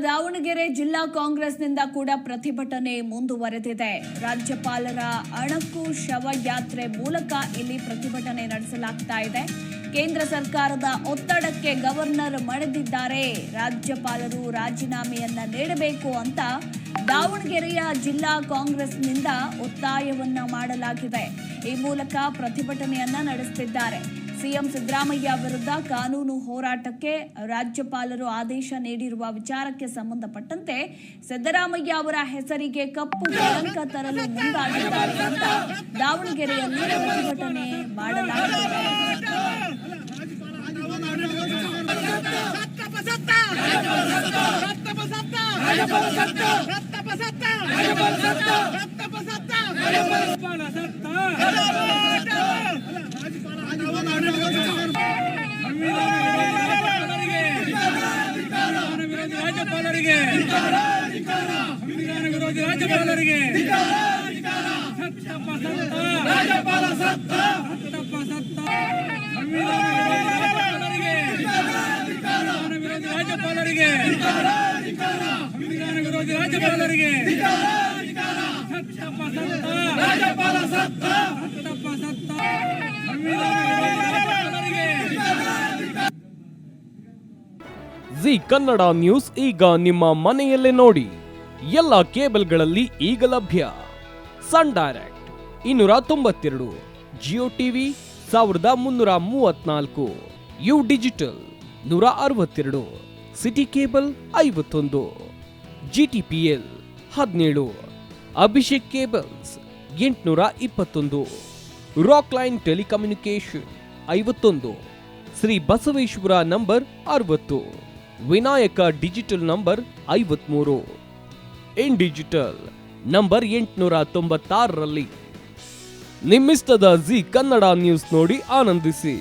ದಾವಣಗೆರೆ ಜಿಲ್ಲಾ ಕಾಂಗ್ರೆಸ್ನಿಂದ ಕೂಡ ಪ್ರತಿಭಟನೆ ಮುಂದುವರೆದಿದೆ. ರಾಜ್ಯಪಾಲರ ಅಣಕು ಶವಯಾತ್ರೆ ಮೂಲಕ ಇಲ್ಲಿ ಪ್ರತಿಭಟನೆ ನಡೆಸಲಾಗ್ತಾ ಇದೆ. ಕೇಂದ್ರ ಸರ್ಕಾರದ ಒತ್ತಡಕ್ಕೆ ಗವರ್ನರ್ ಮಣಿದಿದ್ದಾರೆ. ರಾಜ್ಯಪಾಲರು ರಾಜೀನಾಮೆಯನ್ನ ನೀಡಬೇಕು ಅಂತ ದಾವಣಗೆರೆಯ ಜಿಲ್ಲಾ ಕಾಂಗ್ರೆಸ್ನಿಂದ ಒತ್ತಾಯವನ್ನ ಮಾಡಲಾಗಿದೆ. ಈ ಮೂಲಕ ಪ್ರತಿಭಟನೆಯನ್ನ ನಡೆಸುತ್ತಿದ್ದಾರೆ. ಸಿಎಂ ಸಿದ್ದರಾಮಯ್ಯ ವಿರುದ್ಧ ಕಾನೂನು ಹೋರಾಟಕ್ಕೆ ರಾಜ್ಯಪಾಲರು ಆದೇಶ ನೀಡಿರುವ ವಿಚಾರಕ್ಕೆ ಸಂಬಂಧಪಟ್ಟಂತೆ ಸಿದ್ದರಾಮಯ್ಯ ಅವರ ಹೆಸರಿಗೆ ಕಪ್ಪು ಕಳಂಕ ತರಲು ಮುಂದಾಗಿದ್ದಾರೆ ಅಂತ ದಾವಣಗೆರೆಯಲ್ಲಿ ಪ್ರತಿಭಟನೆ ಮಾಡಲಾಗಿದೆ. ರಾಜ್ಯಪಾಲರಿಗೆ ಜಿ ಕನ್ನಡ ನ್ಯೂಸ್ ಈಗ ನಿಮ್ಮ ಮನೆಯಲ್ಲೇ ನೋಡಿ. ಎಲ್ಲ ಕೇಬಲ್ಗಳಲ್ಲಿ ಈಗ ಲಭ್ಯ. Sun Direct 292, Jio TV 1334, U digital 162, city cable 51, GTPL 17, Abhishek cables 821, rock line telecommunication 51, Shri Basaveshwara number 60, Vinayaka digital number 53, in digital number 896ರಲ್ಲಿ ನಿಮ್ಮಿಸ್ತದ ಜಿ ಕನ್ನಡ ನ್ಯೂಸ್ ನೋಡಿ ಆನಂದಿಸಿ.